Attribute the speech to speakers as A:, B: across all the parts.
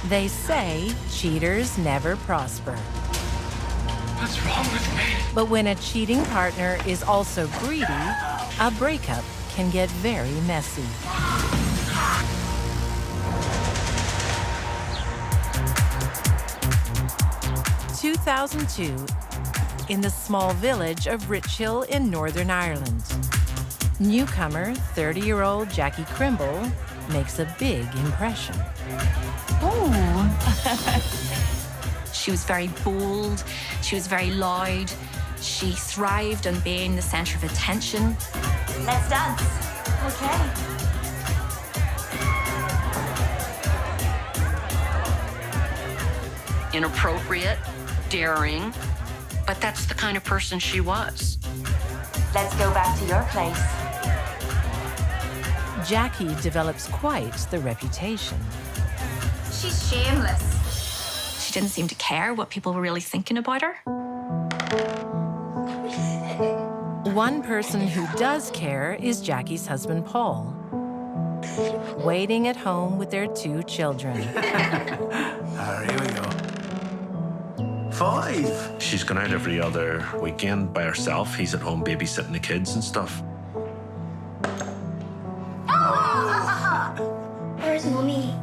A: They say cheaters never prosper.
B: What's wrong with me?
A: But when a cheating partner is also greedy, a breakup can get very messy. In 2002, in the small village of Richhill in Northern Ireland, newcomer 30-year-old Jackie Crimble makes a big impression.
C: Oh. She was very bold. She was very loud. She thrived on being the center of attention.
D: Let's dance. Okay.
E: Inappropriate, daring, but that's the kind of person she was.
D: Let's go back to your place.
A: Jackie develops quite the reputation.
C: She's shameless. She didn't seem to care what people were really thinking about her.
A: One person who does care is Jackie's husband, Paul, waiting at home with their 2 children.
F: Here we go. 5.
G: She's gone out every other weekend by herself. He's at home babysitting the kids and stuff.
H: Where's Mummy?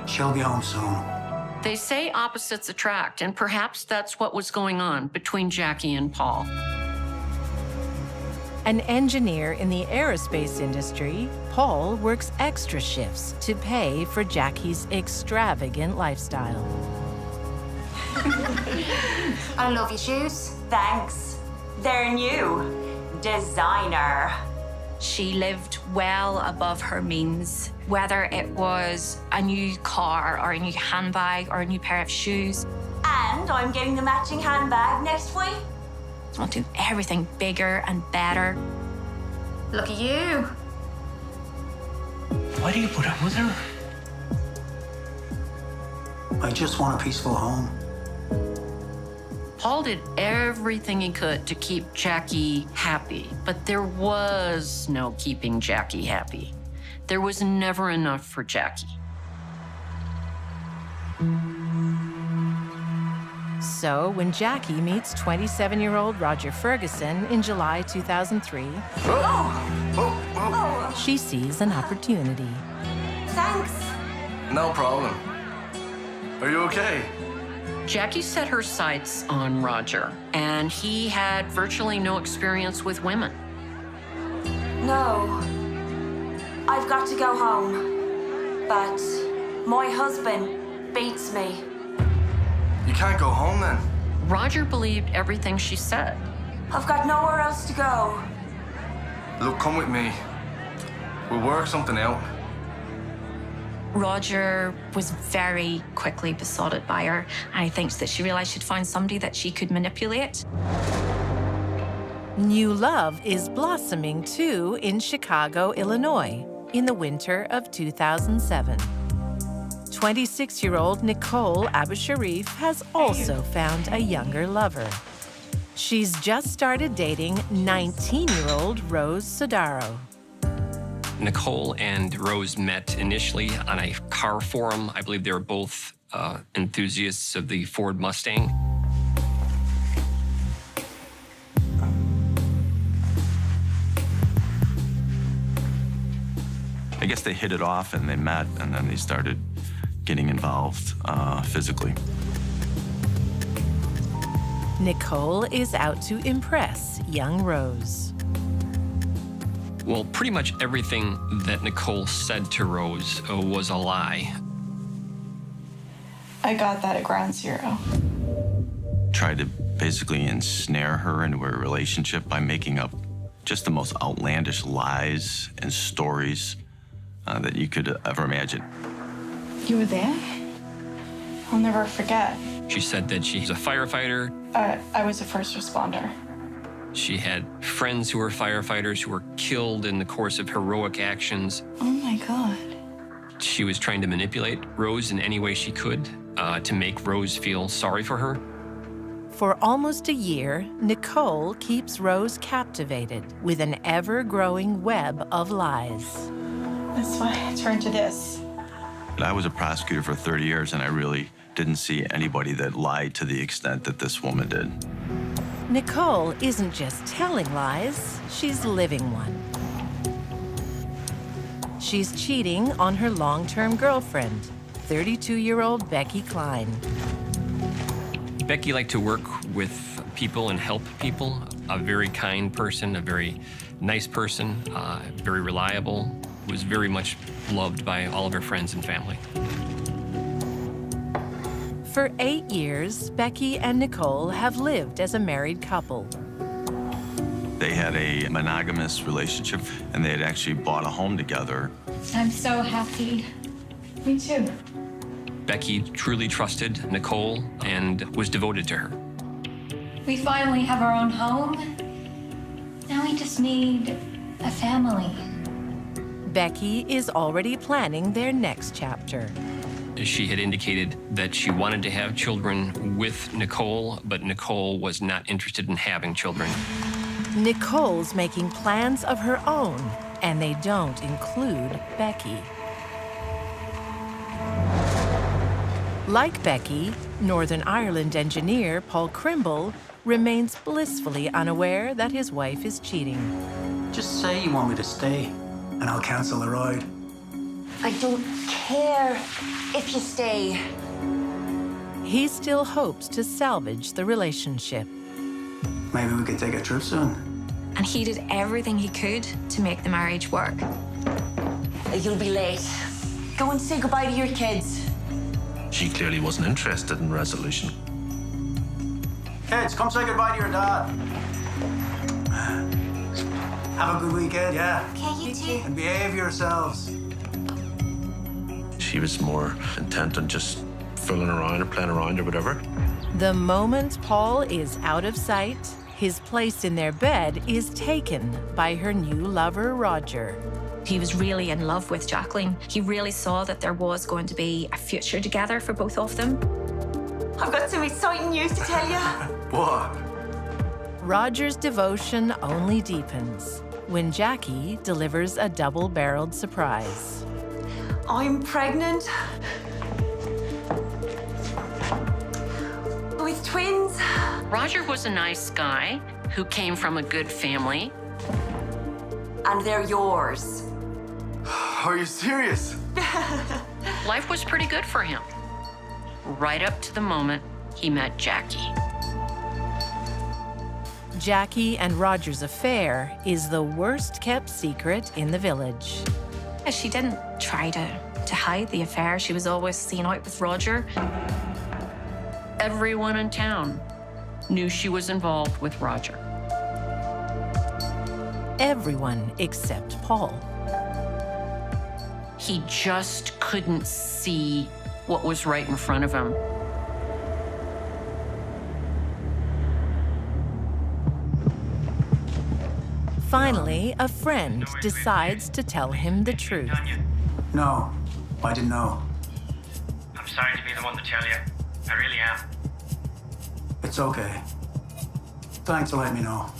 F: She'll be home soon.
E: They say opposites attract, and perhaps that's what was going on between Jackie and Paul.
A: An engineer in the aerospace industry, Paul works extra shifts to pay for Jackie's extravagant lifestyle.
D: I love your shoes. Thanks. They're new. Designer.
C: She lived well above her means, whether it was a new car or a new handbag or a new pair of shoes.
D: And I'm getting the matching handbag next week.
C: I'll do everything bigger and better. Look at you.
B: Why do you put up with her?
F: I just want a peaceful home.
E: Paul did everything he could to keep Jackie happy, but there was no keeping Jackie happy. There was never enough for Jackie.
A: So when Jackie meets 27-year-old Roger Ferguson in July 2003, she sees an opportunity.
D: Thanks.
F: No problem. Are you okay?
E: Jackie set her sights on Roger, and he had virtually no experience with women.
D: No. I've got to go home. But my husband beats me.
F: You can't go home then.
E: Roger believed everything she said.
D: I've got nowhere else to go.
F: Look, come with me. We'll work something out.
C: Roger was very quickly besotted by her, and I think that she realized she'd found somebody that she could manipulate.
A: New love is blossoming too in Chicago, Illinois, in the winter of 2007. 26-year-old Nicole Abusharif has also found a younger lover. She's just started dating 19-year-old Rose Sodaro.
I: Nicole and Rose met initially on a car forum. I believe they were both enthusiasts of the Ford Mustang.
J: I guess they hit it off and they met, and then they started getting involved physically.
A: Nicole is out to impress young Rose.
I: Well, pretty much everything that Nicole said to Rose was a lie.
K: I got that at ground zero.
J: Tried to basically ensnare her into a relationship by making up just the most outlandish lies and stories that you could ever imagine.
K: You were there? I'll never forget.
I: She said that she's a firefighter.
K: I was a first responder.
I: She had friends who were firefighters who were killed in the course of heroic actions.
K: Oh my God.
I: She was trying to manipulate Rose in any way she could to make Rose feel sorry for her.
A: For almost a year, Nicole keeps Rose captivated with an ever-growing web of lies.
K: That's why I turned to this.
J: I was a prosecutor for 30 years, and I really didn't see anybody that lied to the extent that this woman did.
A: Nicole isn't just telling lies, she's living one. She's cheating on her long-term girlfriend, 32-year-old Becky Klein.
I: Becky liked to work with people and help people. A very kind person, a very nice person, very reliable, was very much loved by all of her friends and family.
A: For 8 years, Becky and Nicole have lived as a married couple.
J: They had a monogamous relationship, and they had actually bought a home together.
K: I'm so happy. Me too.
I: Becky truly trusted Nicole and was devoted to her.
K: We finally have our own home. Now we just need a family.
A: Becky is already planning their next chapter.
I: She had indicated that she wanted to have children with Nicole, but Nicole was not interested in having children.
A: Nicole's making plans of her own, and they don't include Becky. Like Becky, Northern Ireland engineer Paul Crimble remains blissfully unaware that his wife is cheating.
H: Just say you want me to stay, and I'll cancel the ride.
D: I don't care if you stay.
A: He still hopes to salvage the relationship.
H: Maybe we could take a trip soon.
C: And he did everything he could to make the marriage work.
D: You'll be late. Go and say goodbye to your kids.
G: She clearly wasn't interested in resolution.
H: Kids, come say goodbye to your dad. Have a good weekend, yeah?
D: Okay, you too.
H: And behave yourselves.
G: She was more intent on just fooling around or playing around or whatever.
A: The moment Paul is out of sight, his place in their bed is taken by her new lover, Roger.
C: He was really in love with Jacqueline. He really saw that there was going to be a future together for both of them.
D: I've got some exciting news to tell you.
H: What?
A: Roger's devotion only deepens when Jackie delivers a double-barreled surprise.
D: I'm pregnant. With twins.
E: Roger was a nice guy who came from a good family.
D: And they're yours.
F: Are you serious?
E: Life was pretty good for him, right up to the moment he met Jackie.
A: Jackie and Roger's affair is the worst-kept secret in the village.
C: She didn't try to hide the affair. She was always seen out with Roger.
E: Everyone in town knew she was involved with Roger.
A: Everyone except Paul.
E: He just couldn't see what was right in front of him.
A: Finally, a friend decides to tell him the truth.
H: No, I didn't know.
B: I'm sorry to be the one to tell you. I really am.
H: It's okay. Thanks for letting me know.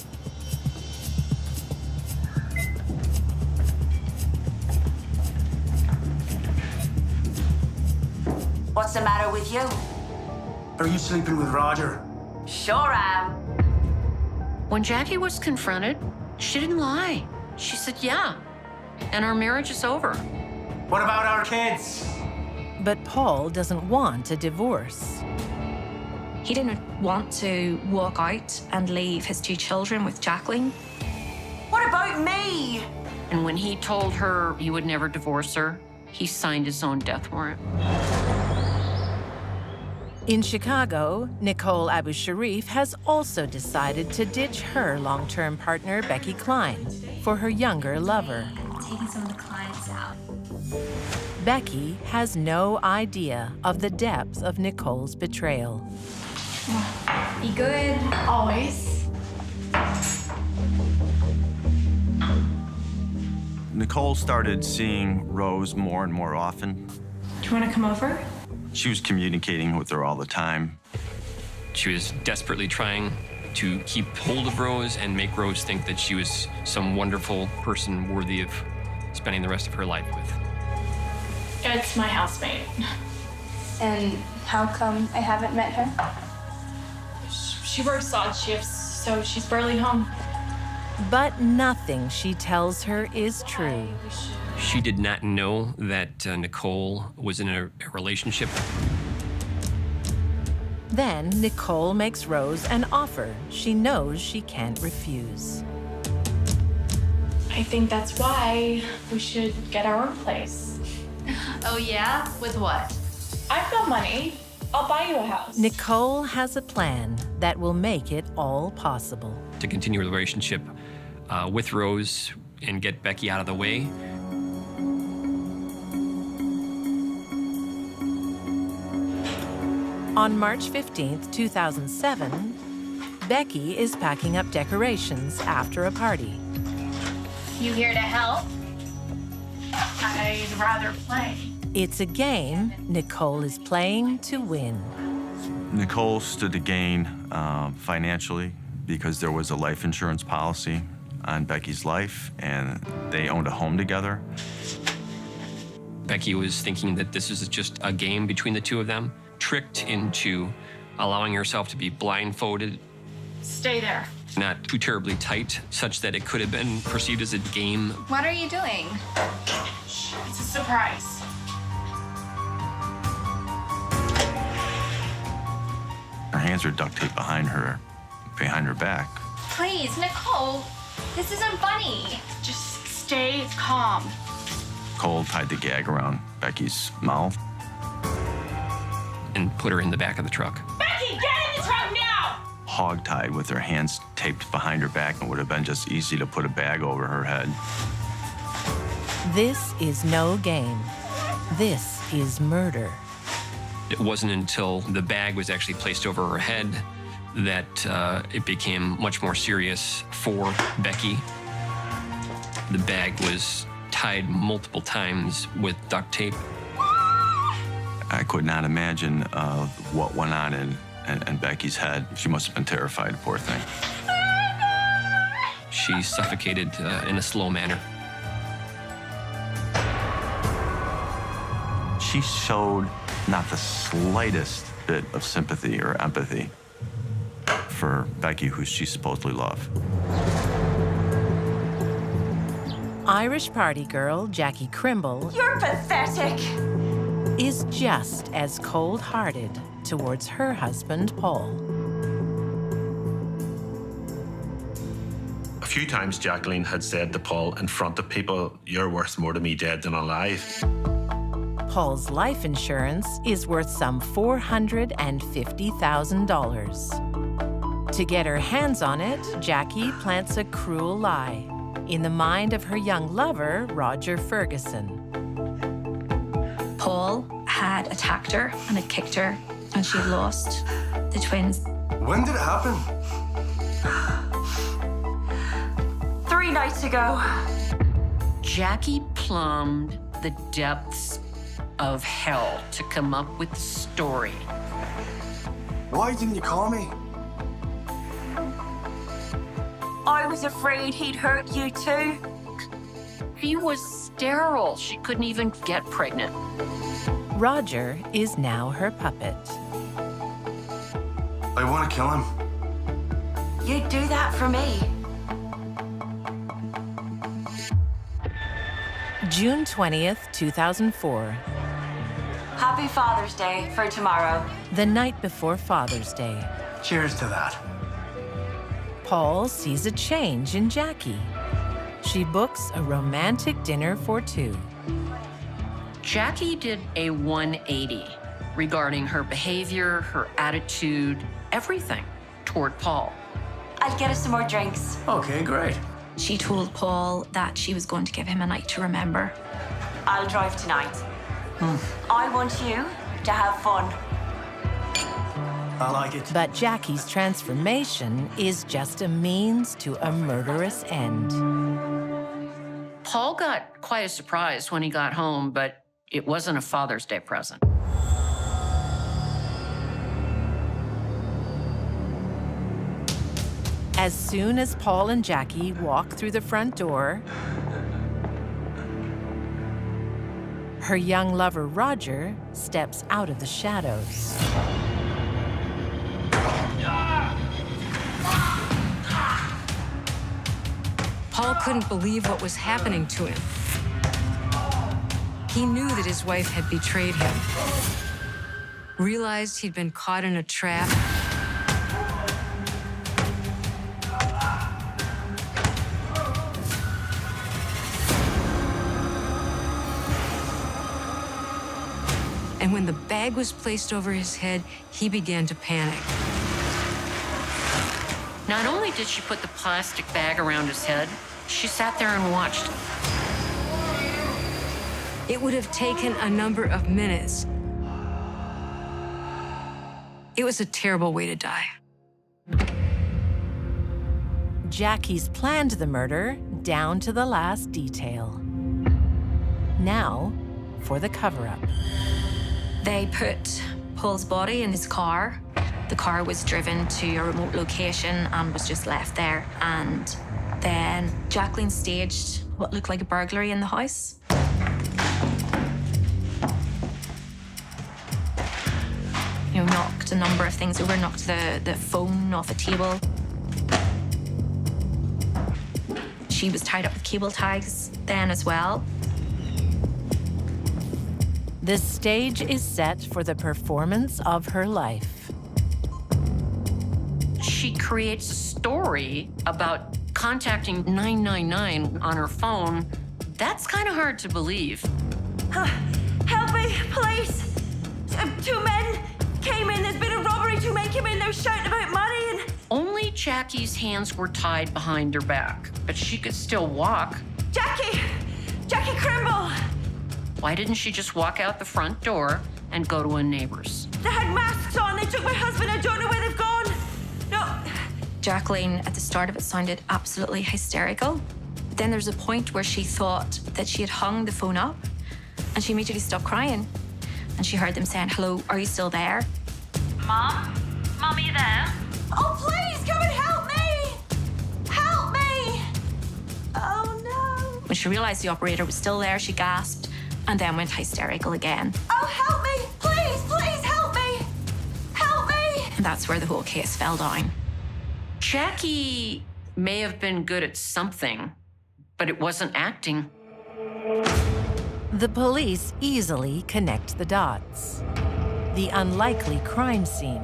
D: What's the matter with you?
H: Are you sleeping with Roger?
D: Sure am.
E: When Jackie was confronted, she didn't lie. She said, yeah, and our marriage is over.
H: What about our kids?
A: But Paul doesn't want a divorce.
C: He didn't want to walk out and leave his 2 children with Jacqueline.
D: What about me?
E: And when he told her he would never divorce her, he signed his own death warrant.
A: In Chicago, Nicole Abu Sharif has also decided to ditch her long-term partner, Becky Klein, for her younger lover.
C: Taking some of the clients out.
A: Becky has no idea of the depth of Nicole's betrayal.
K: Be good, always.
J: Nicole started seeing Rose more and more often.
K: Do you want to come over?
J: She was communicating with her all the time.
I: She was desperately trying to keep hold of Rose and make Rose think that she was some wonderful person worthy of spending the rest of her life with.
L: It's my housemate.
K: And how come I haven't met her?
L: She works odd shifts, so she's barely home.
A: But nothing she tells her is true.
I: She did not know that Nicole was in a relationship.
A: Then Nicole makes Rose an offer she knows she can't refuse.
L: I think that's why we should get our own place.
K: Oh yeah? With what?
L: I've got money. I'll buy you a house.
A: Nicole has a plan that will make it all possible.
I: To continue a relationship with Rose and get Becky out of the way.
A: On March 15th, 2007, Becky is packing up decorations after a party.
K: You here to help?
L: I'd rather play.
A: It's a game Nicole is playing to win.
J: Nicole stood to gain financially because there was a life insurance policy on Becky's life, and they owned a home together.
I: Becky was thinking that this is just a game between the two of them, tricked into allowing herself to be blindfolded,
L: Stay there.
I: not too terribly tight, such that it could have been perceived as a game.
K: What are you doing?
L: It's a surprise.
J: Her hands were duct taped behind her back.
K: Please, Nicole. This isn't funny.
L: Just stay calm.
J: Cole tied the gag around Becky's mouth.
I: And put her in the back of the truck.
L: Becky, get in the truck now!
J: Hog-tied with her hands taped behind her back, and would have been just easy to put a bag over her head.
A: This is no game. This is murder.
I: It wasn't until the bag was actually placed over her head that it became much more serious for Becky. The bag was tied multiple times with duct tape.
J: I could not imagine what went on in Becky's head. She must have been terrified, poor thing.
I: She suffocated in a slow manner.
J: She showed not the slightest bit of sympathy or empathy for Becky, who she supposedly loved.
A: Irish party girl Jackie Crimble
D: You're pathetic.
A: is just as cold-hearted towards her husband, Paul.
G: A few times Jacqueline had said to Paul in front of people, "You're worth more to me dead than alive."
A: Paul's life insurance is worth some $450,000. To get her hands on it, Jackie plants a cruel lie in the mind of her young lover, Roger Ferguson.
C: Paul had attacked her and had kicked her, and she'd lost the twins.
F: When did it happen?
D: 3 nights ago.
E: Jackie plumbed the depths of hell to come up with the story.
F: Why didn't you call me?
D: I was afraid he'd hurt you too.
E: She was sterile. She couldn't even get pregnant.
A: Roger is now her puppet.
F: I want to kill him.
D: You'd do that for me.
A: June 20th, 2004,
D: Happy Father's Day for tomorrow.
A: the night before Father's Day.
H: Cheers to that.
A: Paul sees a change in Jackie. She books a romantic dinner for two.
E: Jackie did a 180 regarding her behavior, her attitude, everything toward Paul.
D: I'll get us some more drinks.
H: Okay, great.
C: She told Paul that she was going to give him a night to remember.
D: I'll drive tonight. I want you to have fun.
H: I like it.
A: But Jackie's transformation is just a means to a murderous end.
E: Paul got quite a surprise when he got home, but it wasn't a Father's Day present.
A: As soon as Paul and Jackie walk through the front door, Her young lover, Roger, steps out of the shadows.
M: Paul couldn't believe what was happening to him. He knew that his wife had betrayed him, realized he'd been caught in a trap. And when the bag was placed over his head, he began to panic.
E: Not only did she put the plastic bag around his head, she sat there and watched.
M: It would have taken a number of minutes. It was a terrible way to die.
A: Jackie's planned the murder down to the last detail. Now, for the cover-up.
C: They put Paul's body in his car. The car was driven to a remote location and was just left there. And then Jacqueline staged what looked like a burglary in the house. Knocked a number of things over, knocked the phone off a table. She was tied up with cable ties then as well.
A: The stage is set for the performance of her life.
E: She creates a story about contacting 999 on her phone. That's kind of hard to believe.
D: Help me, police! 2 men came in. There's been a robbery. 2 men came in. They were shouting about money and...
E: Only Jackie's hands were tied behind her back, but she could still walk.
D: Jackie Crimble!
E: Why didn't she just walk out the front door and go to a neighbor's?
D: They had masks on. They took my husband. I don't know where they've gone. No.
C: Jacqueline, at the start of it, sounded absolutely hysterical. Then there's a point where she thought that she had hung the phone up, and she immediately stopped crying. And she heard them saying, "Hello, are you still there?"
D: Mom? Mom, are you there? Oh, please, come and help me! Help me! Oh, no.
C: When she realized the operator was still there, she gasped and then went hysterical again.
D: Oh, help me! Please, help me! Help me!
C: And that's where the whole case fell down.
E: Jackie may have been good at something, but it wasn't acting.
A: The police easily connect the dots. The unlikely crime scene,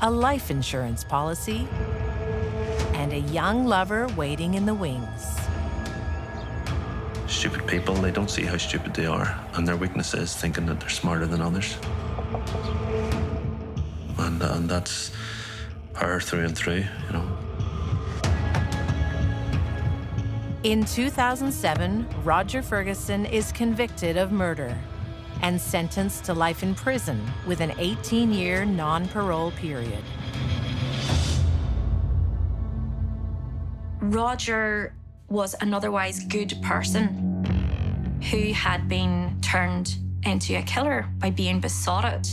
A: a life insurance policy, and a young lover waiting in the wings.
G: Stupid people, they don't see how stupid they are, and their weakness is thinking that they're smarter than others. And that's her through and through, you know.
A: In 2007, Roger Ferguson is convicted of murder and sentenced to life in prison with an 18-year non-parole period.
C: Roger was an otherwise good person who had been turned into a killer by being besotted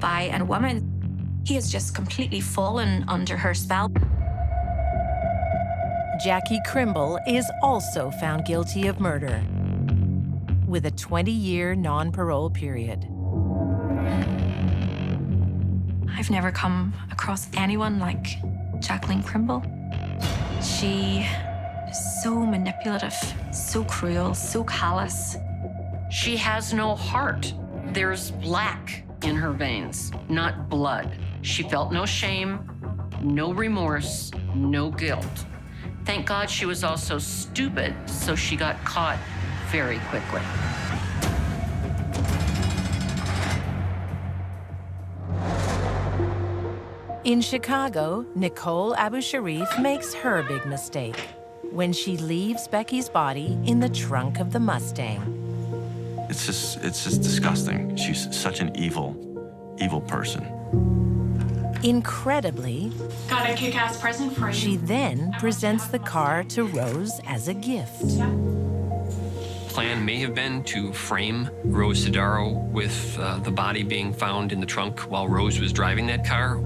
C: by a woman. He has just completely fallen under her spell.
A: Jackie Crimble is also found guilty of murder with a 20-year non-parole period.
C: I've never come across anyone like Jacqueline Crimble. She is so manipulative, so cruel, so callous.
E: She has no heart. There's black in her veins, not blood. She felt no shame, no remorse, no guilt. Thank God she was also stupid, so she got caught very quickly.
A: In Chicago, Nicole Abu Sharif makes her big mistake when she leaves Becky's body in the trunk of the Mustang.
J: It's just disgusting. She's such an evil person.
A: Incredibly,
L: Got a kick-ass present for you.
A: she then presents the car to Rose as a gift.
I: Plan may have been to frame Rose Sidaro with the body being found in the trunk while Rose was driving that car.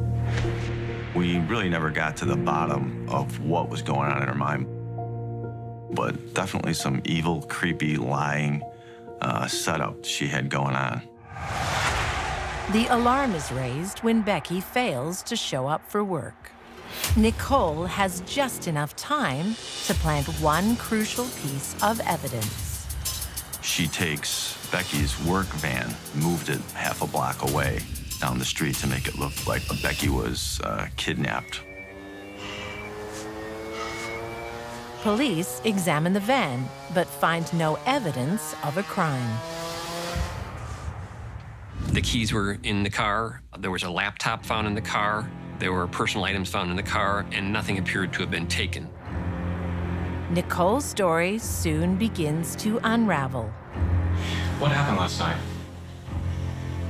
J: We really never got to the bottom of what was going on in her mind, but definitely some evil, creepy, lying, setup she had going on.
A: The alarm is raised when Becky fails to show up for work. Nicole has just enough time to plant one crucial piece of evidence.
J: She takes Becky's work van, moved it half a block away down the street to make it look like Becky was kidnapped.
A: Police examine the van, but find no evidence of a crime.
I: The keys were in the car. There was a laptop found in the car. There were personal items found in the car, and nothing appeared to have been taken.
A: Nicole's story soon begins to unravel.
N: What happened last night?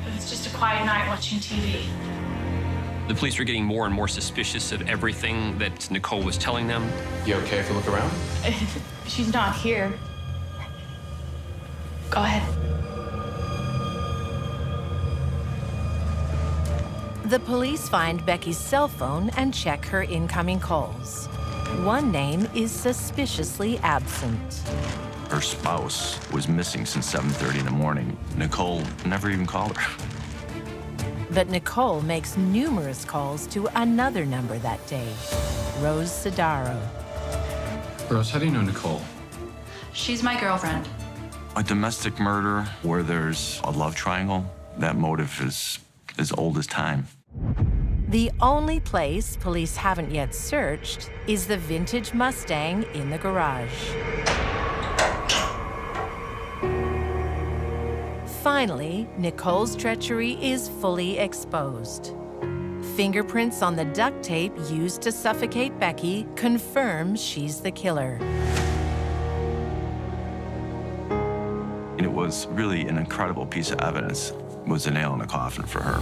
L: It was just a quiet night watching TV.
I: The police were getting more and more suspicious of everything that Nicole was telling them.
N: You okay if we look around?
L: She's not here. Go ahead.
A: The police find Becky's cell phone and check her incoming calls. One name is suspiciously absent.
J: Her spouse was missing since 7:30 in the morning. Nicole never even called her.
A: But Nicole makes numerous calls to another number that day, Rose Sidaro.
N: Rose, how do you know Nicole?
D: She's my girlfriend.
J: A domestic murder where there's a love triangle, that motive is as old as time.
A: The only place police haven't yet searched is the vintage Mustang in the garage. Finally, Nicole's treachery is fully exposed. Fingerprints on the duct tape used to suffocate Becky confirm she's the killer.
J: And it was really an incredible piece of evidence. It was a nail in the coffin for her.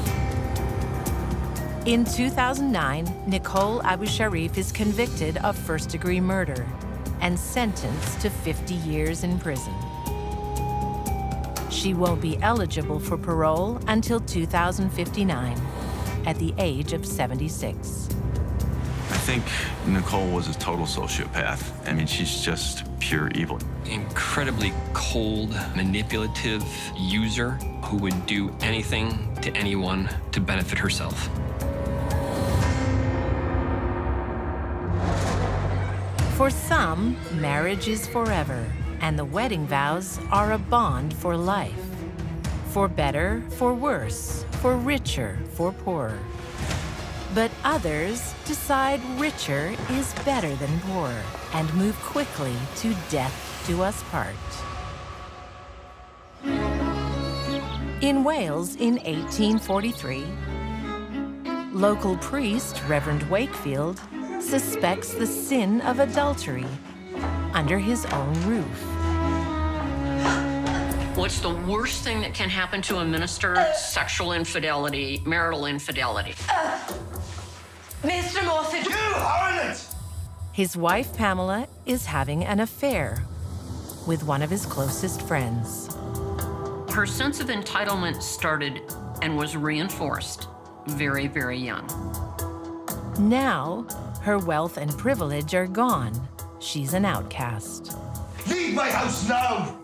A: In 2009, Nicole Abu Sharif is convicted of first-degree murder and sentenced to 50 years in prison. She won't be eligible for parole until 2059, at the age of 76.
J: I think Nicole was a total sociopath. I mean, she's just pure evil.
I: Incredibly cold, manipulative user who would do anything to anyone to benefit herself.
A: For some, marriage is forever, and the wedding vows are a bond for life. For better, for worse, for richer, for poorer. But others decide richer is better than poor and move quickly to death do us part. In Wales in 1843, local priest Reverend Wakefield suspects the sin of adultery under his own roof.
E: What's the worst thing that can happen to a minister? Sexual infidelity, marital infidelity.
D: Mr. Moffat!
O: You harlot!
A: His wife, Pamela, is having an affair with one of his closest friends.
E: Her sense of entitlement started and was reinforced very, very young.
A: Now, her wealth and privilege are gone. She's an outcast.
O: Leave my house now!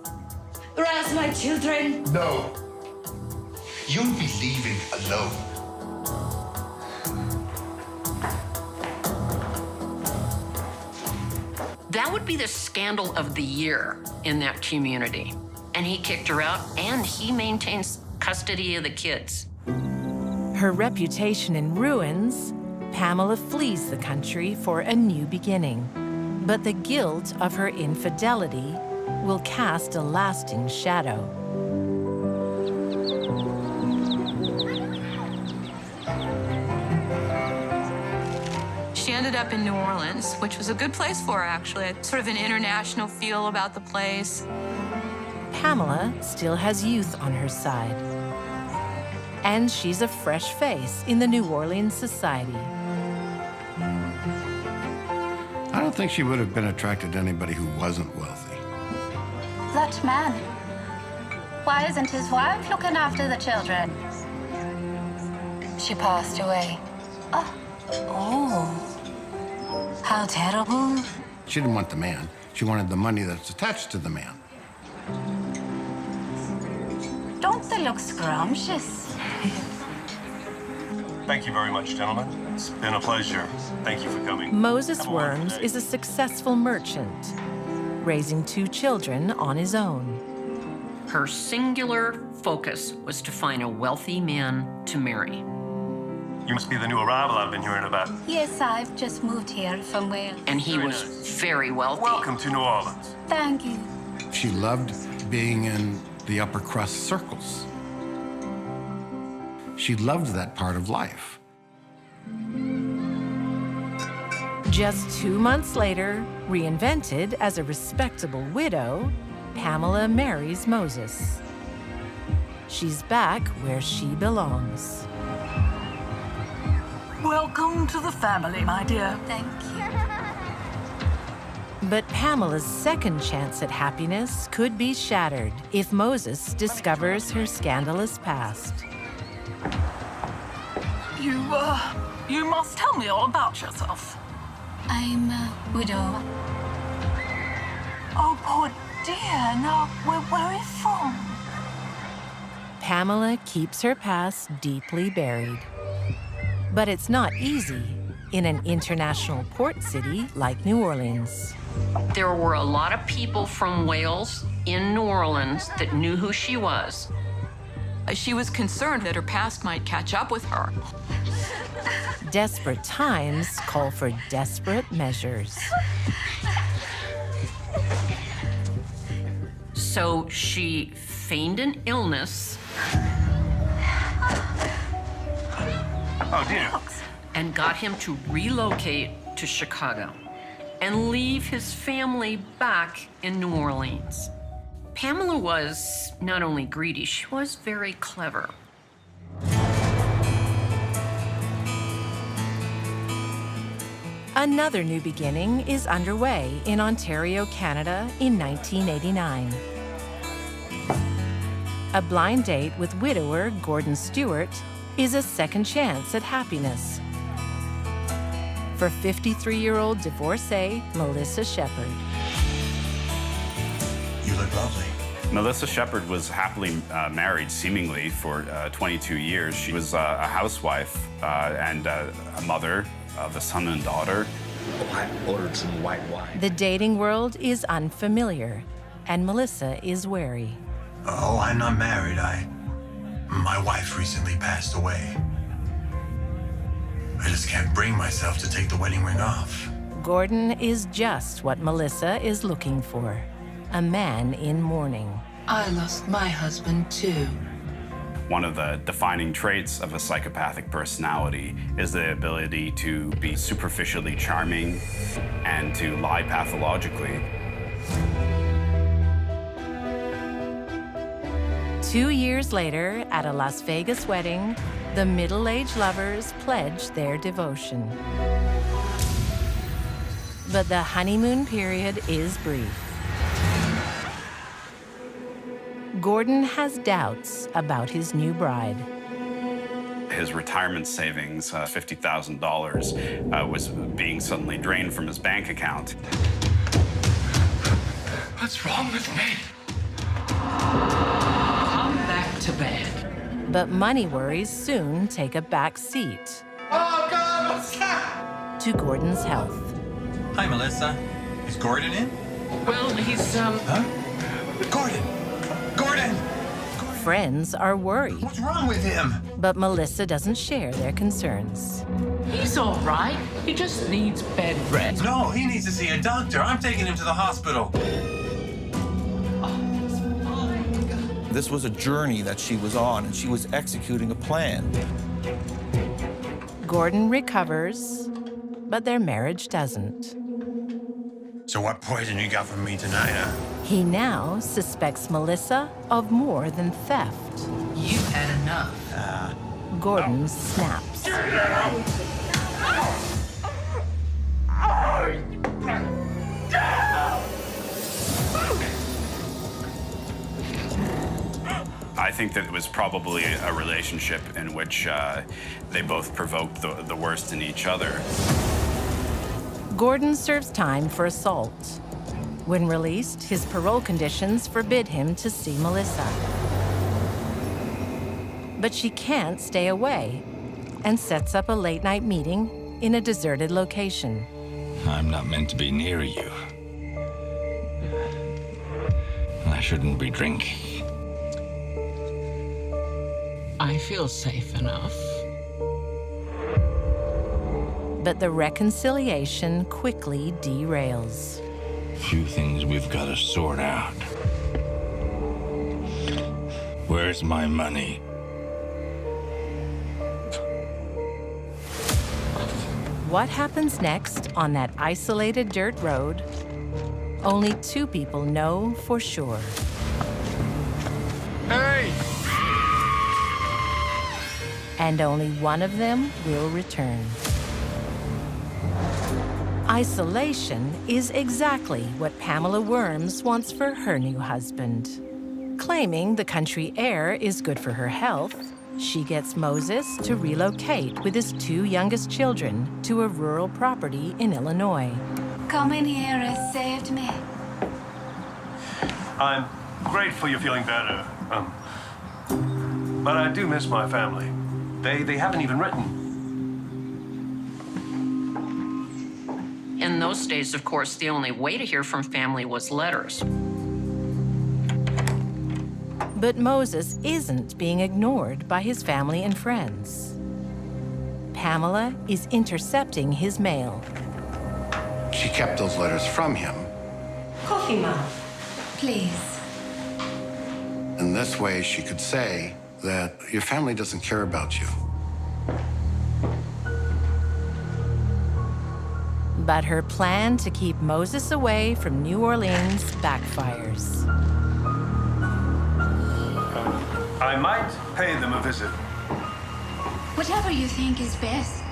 D: The rest of my children!
O: No. You'll be leaving alone.
E: That would be the scandal of the year in that community. And he kicked her out, and he maintains custody of the kids.
A: Her reputation in ruins, Pamela flees the country for a new beginning. But the guilt of her infidelity will cast a lasting shadow.
P: She ended up in New Orleans, which was a good place for her, actually. Sort of an international feel about the place.
A: Pamela still has youth on her side. And she's a fresh face in the New Orleans society.
Q: I don't think she would have been attracted to anybody who wasn't wealthy.
R: That man. Why isn't his wife looking after the children? She passed away. Oh. How terrible.
Q: She didn't want the man. She wanted the money that's attached to the man.
R: Don't they look scrumptious?
S: Thank you very much, gentlemen. It's been a pleasure. Thank you for coming.
A: Moses
S: Have a wonderful
A: Worms
S: day.
A: is a successful merchant, raising 2 children on his own.
E: Her singular focus was to find a wealthy man to marry.
S: You must be the new arrival I've been hearing about.
R: Yes, I've just moved here from Wales.
E: And he was very wealthy.
S: Welcome to New Orleans.
R: Thank you.
Q: She loved being in the upper crust circles. She loved that part of life.
A: Just 2 months later, reinvented as a respectable widow, Pamela marries Moses. She's back where she belongs.
T: Welcome to the family, my dear.
R: Thank you.
A: But Pamela's second chance at happiness could be shattered if Moses discovers her scandalous past.
T: You must tell me all about yourself.
R: I'm a widow.
T: Oh, poor dear. Now, where are you from?
A: Pamela keeps her past deeply buried. But it's not easy in an international port city like New Orleans.
E: There were a lot of people from Wales in New Orleans that knew who she was.
P: She was concerned that her past might catch up with her.
A: Desperate times call for desperate measures.
E: So she feigned an illness.
S: Oh, dear.
E: And got him to relocate to Chicago and leave his family back in New Orleans. Pamela was not only greedy, she was very clever.
A: Another new beginning is underway in Ontario, Canada in 1989. A blind date with widower Gordon Stewart is a second chance at happiness for 53-year-old divorcee Melissa Shepard.
O: You look lovely.
U: Melissa Shepard was happily married, seemingly, for 22 years. She was a housewife and a mother of a son and daughter.
O: Oh, I ordered some white wine.
A: The dating world is unfamiliar, and Melissa is wary.
O: Oh, I'm not married. My wife recently passed away. I just can't bring myself to take the wedding ring off.
A: Gordon is just what Melissa is looking for, a man in mourning.
V: I lost my husband, too.
U: One of the defining traits of a psychopathic personality is the ability to be superficially charming and to lie pathologically.
A: 2 years later, at a Las Vegas wedding, the middle-aged lovers pledge their devotion. But the honeymoon period is brief. Gordon has doubts about his new bride.
U: His retirement savings, $50,000, was being suddenly drained from his bank account.
O: What's wrong with me?
V: Come back to bed.
A: But money worries soon take a back seat
O: Oh, God, what's that?
A: to Gordon's health.
W: Hi, Melissa. Is Gordon in?
V: Well, he's,
O: Huh? Gordon! Gordon!
A: Friends are worried.
O: What's wrong with him?
A: But Melissa doesn't share their concerns.
V: He's all right. He just needs bed rest.
W: No, he needs to see a doctor. I'm taking him to the hospital.
X: This was a journey that she was on, and she was executing a plan.
A: Gordon recovers, but their marriage doesn't.
O: So what poison you got for me tonight, huh?
A: He now suspects Melissa of more than theft.
V: You've had enough.
A: Gordon snaps.
U: I think that it was probably a relationship in which they both provoked the worst in each other.
A: Gordon serves time for assault. When released, his parole conditions forbid him to see Melissa. But she can't stay away and sets up a late-night meeting in a deserted location.
B: I'm not meant to be near you. I shouldn't be drinking.
V: I feel safe enough.
A: But the reconciliation quickly derails.
B: Few things we've got to sort out. Where's my money?
A: What happens next on that isolated dirt road? Only two people know for sure.
B: Hey!
A: And only one of them will return. Isolation is exactly what Pamela Worms wants for her new husband. Claiming the country air is good for her health, she gets Moses to relocate with his two youngest children to a rural property in Illinois.
R: Coming here has saved me.
S: I'm grateful you're feeling better. But I do miss my family. They haven't even written.
E: In those days, of course, the only way to hear from family was letters.
A: But Moses isn't being ignored by his family and friends. Pamela is intercepting his mail.
Q: She kept those letters from him.
R: Coffee, Mom. Please.
Q: In this way, she could say that your family doesn't care about you.
A: But her plan to keep Moses away from New Orleans backfires.
S: I might pay them a visit.
R: Whatever you think is best.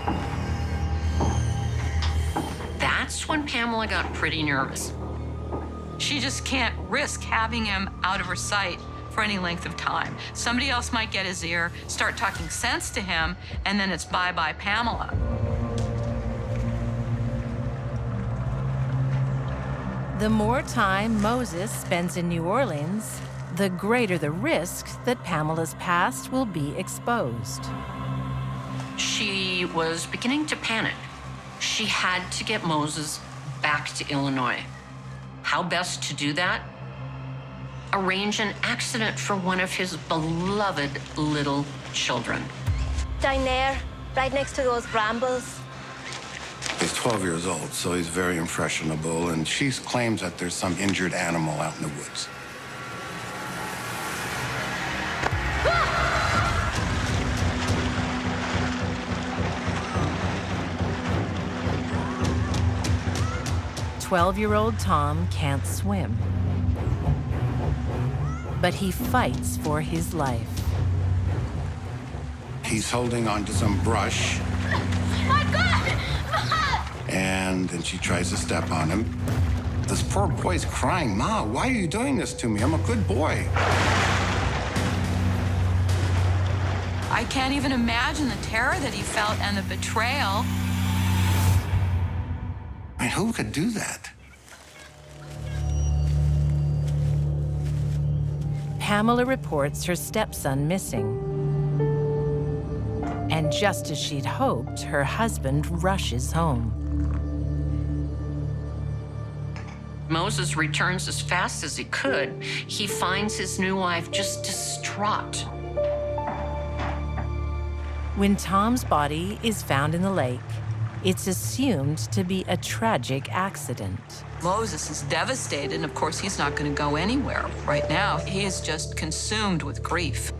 E: That's when Pamela got pretty nervous.
P: She just can't risk having him out of her sight for any length of time. Somebody else might get his ear, start talking sense to him, and then it's bye-bye Pamela.
A: The more time Moses spends in New Orleans, the greater the risk that Pamela's past will be exposed.
E: She was beginning to panic. She had to get Moses back to Illinois. How best to do that? Arrange an accident for one of his beloved little children.
F: Down there, right next to those brambles.
Q: He's 12 years old, so he's very impressionable, and she claims that there's some injured animal out in the woods.
A: "12-year-old Tom can't swim, but he fights for his life.
Q: He's holding onto some brush,
D: My God!
Q: and then she tries to step on him. This poor boy's crying, "Ma, why are you doing this to me? I'm a good boy."
P: I can't even imagine the terror that he felt and the betrayal.
Q: I mean, who could do that?
A: Pamela reports her stepson missing. And just as she'd hoped, her husband rushes home.
E: Moses returns as fast as he could. He finds his new wife just distraught.
A: When Tom's body is found in the lake, it's assumed to be a tragic accident.
P: Moses is devastated, and of course, he's not going to go anywhere right now. He is just consumed with grief.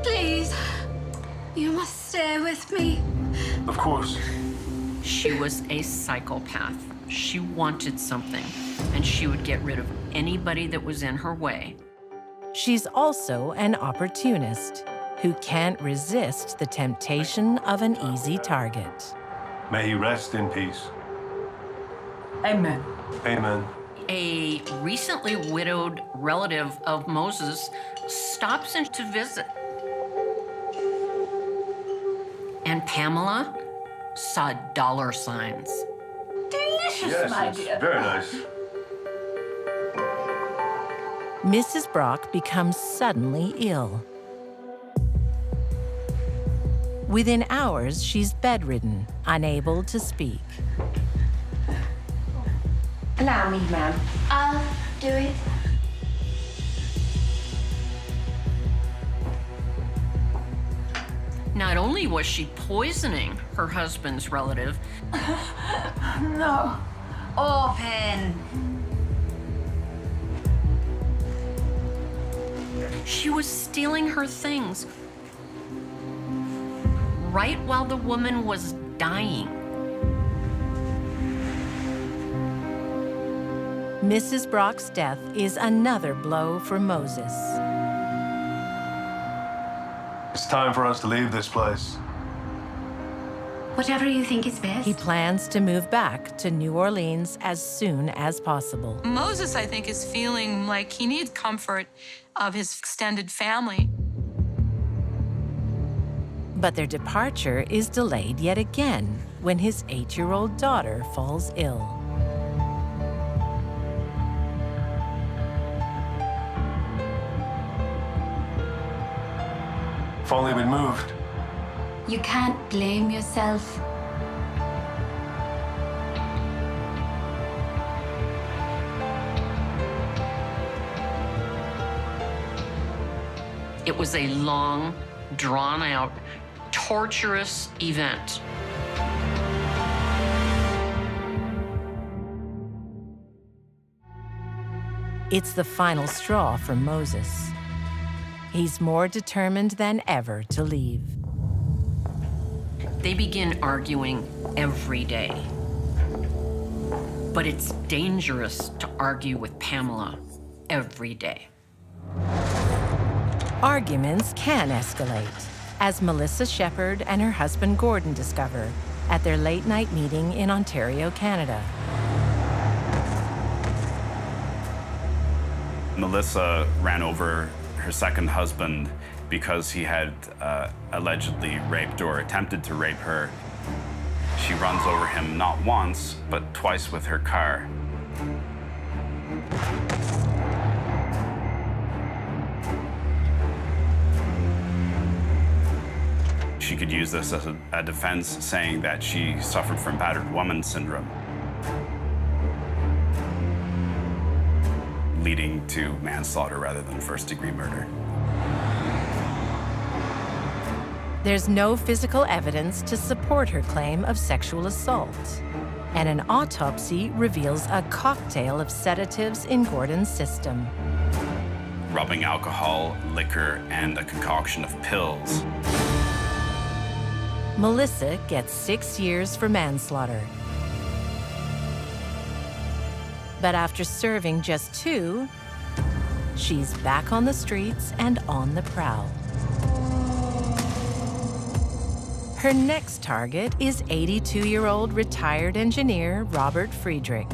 R: Please. You must stay with me.
S: Of course.
E: She was a psychopath. She wanted something, and she would get rid of anybody that was in her way.
A: She's also an opportunist who can't resist the temptation of an easy target.
S: May he rest in peace.
V: Amen.
S: Amen.
E: A recently widowed relative of Moses stops in to visit. And Pamela saw dollar signs.
T: Delicious, my dear.
S: Very nice.
A: Mrs. Brock becomes suddenly ill. Within hours, she's bedridden, unable to speak.
F: Allow me, ma'am. I'll do it.
E: Not only was she poisoning her husband's relative,
R: No. Open.
E: she was stealing her things right while the woman was dying.
A: Mrs. Brock's death is another blow for Moses.
S: It's time for us to leave this place.
R: Whatever you think is best.
A: He plans to move back to New Orleans as soon as possible.
P: Moses, I think, is feeling like he needs comfort of his extended family.
A: But their departure is delayed yet again when his 8-year-old daughter falls ill.
S: If only we'd moved.
R: You can't blame yourself.
E: It was a long, drawn-out, torturous event.
A: It's the final straw for Moses. He's more determined than ever to leave.
E: They begin arguing every day. But it's dangerous to argue with Pamela every day.
A: Arguments can escalate, as Melissa Shepherd and her husband Gordon discover at their late-night meeting in Ontario, Canada.
U: Melissa ran over her second husband because he had allegedly raped or attempted to rape her. She runs over him not once, but twice with her car. She could use this as a defense, saying that she suffered from battered woman syndrome, leading to manslaughter rather than first-degree murder.
A: There's no physical evidence to support her claim of sexual assault, and an autopsy reveals a cocktail of sedatives in Gordon's system.
U: Rubbing alcohol, liquor, and a concoction of pills.
A: Melissa gets 6 years for manslaughter. But after serving just 2, she's back on the streets and on the prowl. Her next target is 82-year-old retired engineer Robert Friedrich.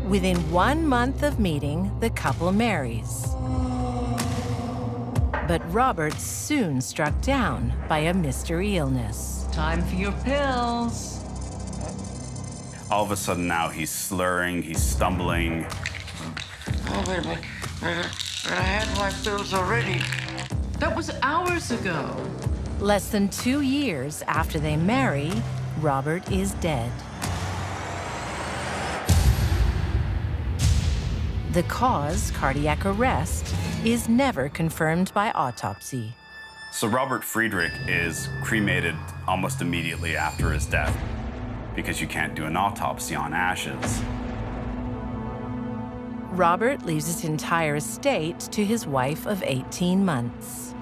A: Within 1 month of meeting, the couple marries. But Robert soon struck down by a mystery illness.
V: Time for your pills.
U: All of a sudden now he's slurring, he's stumbling.
V: Oh, wait a minute. I had my pills already. That was hours ago.
A: Less than 2 years after they marry, Robert is dead. The cause, cardiac arrest, is never confirmed by autopsy.
U: So Robert Friedrich is cremated almost immediately after his death because you can't do an autopsy on ashes.
A: Robert leaves his entire estate to his wife of 18 months.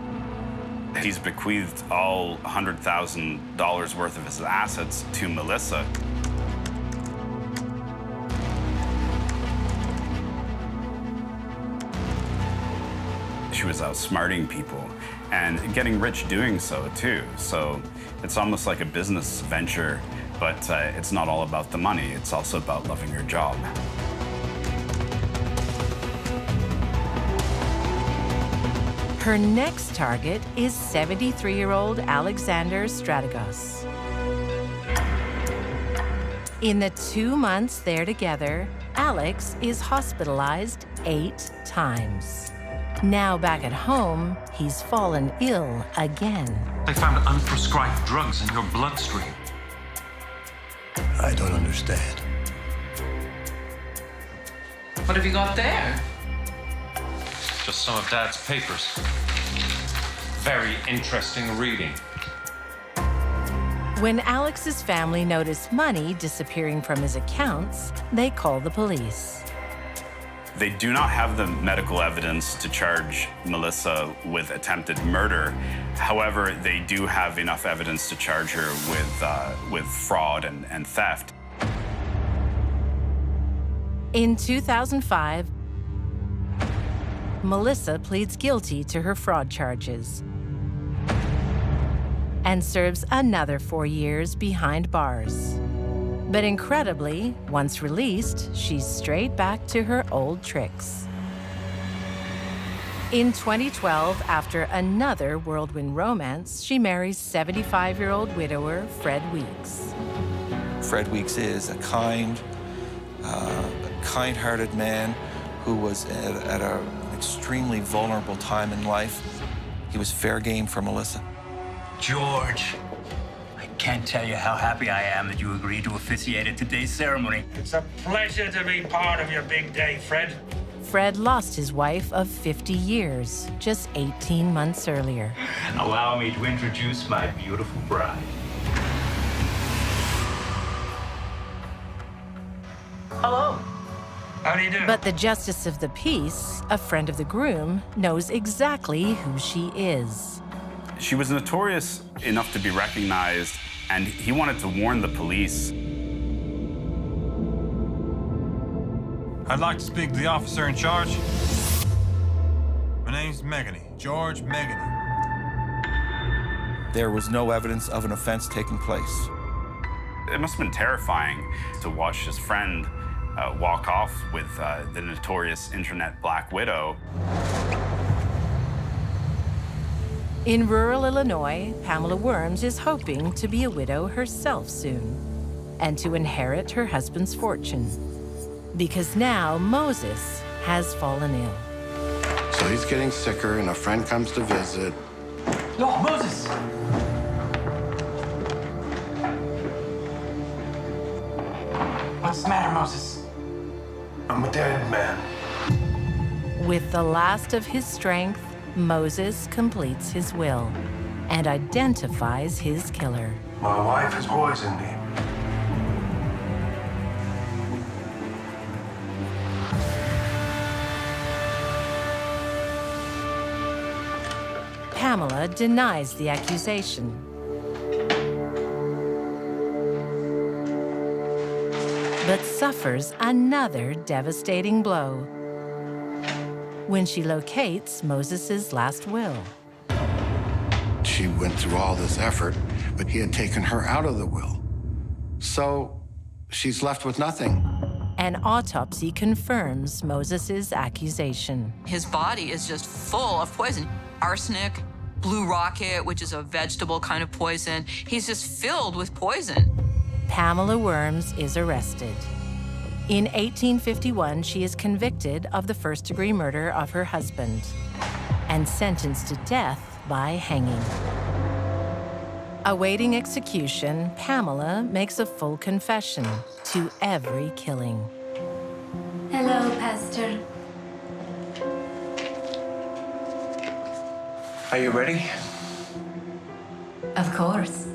U: He's bequeathed all $100,000 worth of his assets to Melissa. She was outsmarting people and getting rich doing so too. So it's almost like a business venture, but it's not all about the money. It's also about loving your job.
A: Her next target is 73-year-old Alexander Strategos. In the 2 months they're together, Alex is hospitalized 8 times. Now back at home, he's fallen ill again.
W: They found unprescribed drugs in your bloodstream.
O: I don't understand.
V: What have you got there?
W: Just some of Dad's papers. Very interesting reading.
A: When Alex's family noticed money disappearing from his accounts, they call the police.
U: They do not have the medical evidence to charge Melissa with attempted murder. However, they do have enough evidence to charge her with fraud and theft.
A: In 2005, Melissa pleads guilty to her fraud charges and serves another 4 years behind bars. But incredibly, once released, she's straight back to her old tricks. In 2012, after another whirlwind romance, she marries 75-year-old widower Fred Weeks.
X: Fred Weeks is a kind-hearted man who was at an extremely vulnerable time in life. He was fair game for Melissa.
G: George, I can't tell you how happy I am that you agreed to officiate at today's ceremony.
H: It's a pleasure to be part of your big day, Fred.
A: Fred lost his wife of 50 years just 18 months earlier.
G: Allow me to introduce my beautiful bride.
H: Hello. How do you do?
A: But the justice of the peace, a friend of the groom, knows exactly who she is.
U: She was notorious enough to be recognized, and he wanted to warn the police.
W: I'd like to speak to the officer in charge. My name's Megany, George Megany.
X: There was no evidence of an offense taking place.
U: It must have been terrifying to watch his friend walk off with the notorious internet Black Widow.
A: In rural Illinois, Pamela Worms is hoping to be a widow herself soon and to inherit her husband's fortune. Because now Moses has fallen ill.
Q: So he's getting sicker, and a friend comes to visit.
G: Oh, Moses! What's the matter, Moses?
O: I'm a dead man.
A: With the last of his strength, Moses completes his will and identifies his killer.
O: My wife has poisoned me.
A: Pamela denies the accusation. But suffers another devastating blow when she locates Moses's last will.
Q: She went through all this effort, but he had taken her out of the will. So she's left with nothing.
A: An autopsy confirms Moses's accusation.
P: His body is just full of poison. Arsenic, blue rocket, which is a vegetable kind of poison. He's just filled with poison.
A: Pamela Worms is arrested. In 1851, she is convicted of the first-degree murder of her husband and sentenced to death by hanging. Awaiting execution, Pamela makes a full confession to every killing.
R: Hello, Pastor.
G: Are you ready?
R: Of course.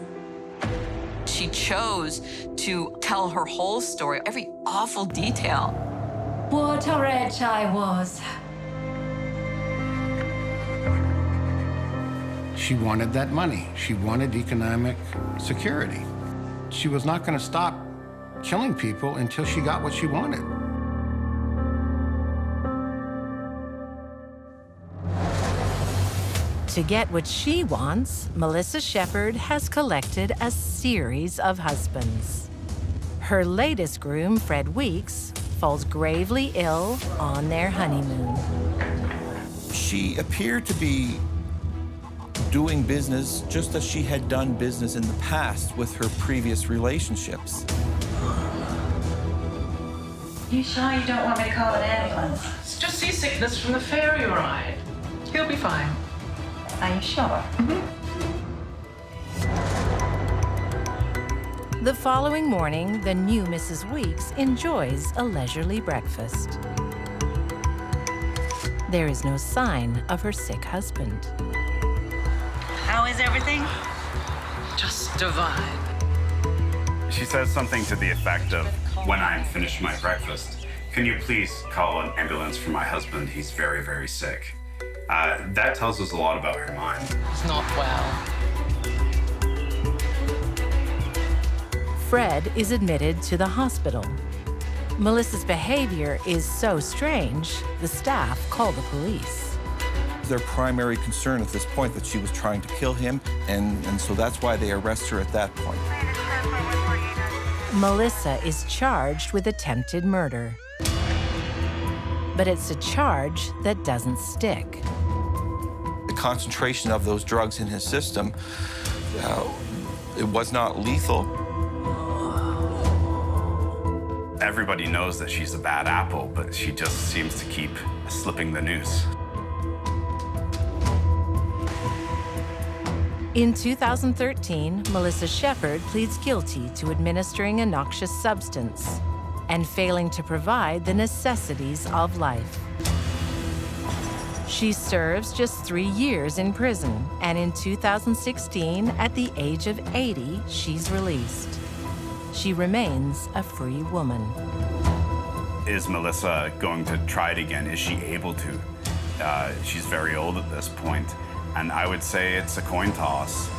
P: She chose to tell her whole story, every awful detail.
R: What a wretch I was.
Q: She wanted that money. She wanted economic security. She was not going to stop killing people until she got what she wanted.
A: To get what she wants, Melissa Shepard has collected a series of husbands. Her latest groom, Fred Weeks, falls gravely ill on their honeymoon.
X: She appeared to be doing business just as she had done business in the past with her previous relationships.
D: You sure you don't want me to call an ambulance?
V: It's just seasickness from the ferry ride. He'll be fine.
D: Are you sure?
A: The following morning, the new Mrs. Weeks enjoys a leisurely breakfast. There is no sign of her sick husband.
D: How is everything?
V: Just divine.
U: She says something to the effect of, when I'm finished my breakfast, can you please call an ambulance for my husband? He's very, very sick. That tells us a lot about her mind.
V: He's not well.
A: Fred is admitted to the hospital. Melissa's behavior is so strange, the staff call the police.
X: Their primary concern at this point that she was trying to kill him, and so that's why they arrest her at that point.
A: Melissa is charged with attempted murder. But it's a charge that doesn't stick.
X: The concentration of those drugs in his system, it was not lethal.
U: Everybody knows that she's a bad apple, but she just seems to keep slipping the noose.
A: In 2013, Melissa Shepard pleads guilty to administering a noxious substance and failing to provide the necessities of life. She serves just 3 years in prison, and in 2016, at the age of 80, she's released. She remains a free woman.
U: Is Melissa going to try it again? Is she able to? She's very old at this point, and I would say it's a coin toss.